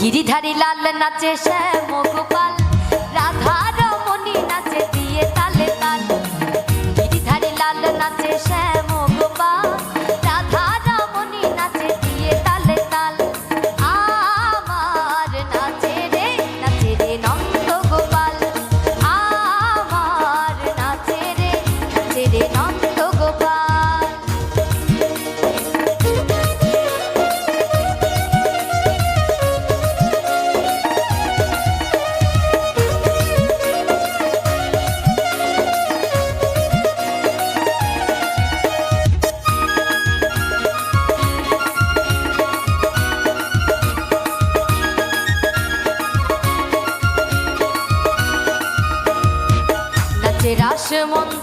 গিরিধারী লাল নাচে শ্যাম গোপাল, রাধা রমণী নাচে দিয়ে তালে তাল। গিরিধারী লাল নাচে শ্যাম গোপাল, রাধা রমণী নাচে দিয়ে তালে তাল। আমার নাচে রে নন্দ গোপাল, আমার নাচে রে নন্দ গোপাল। রাসমন্দির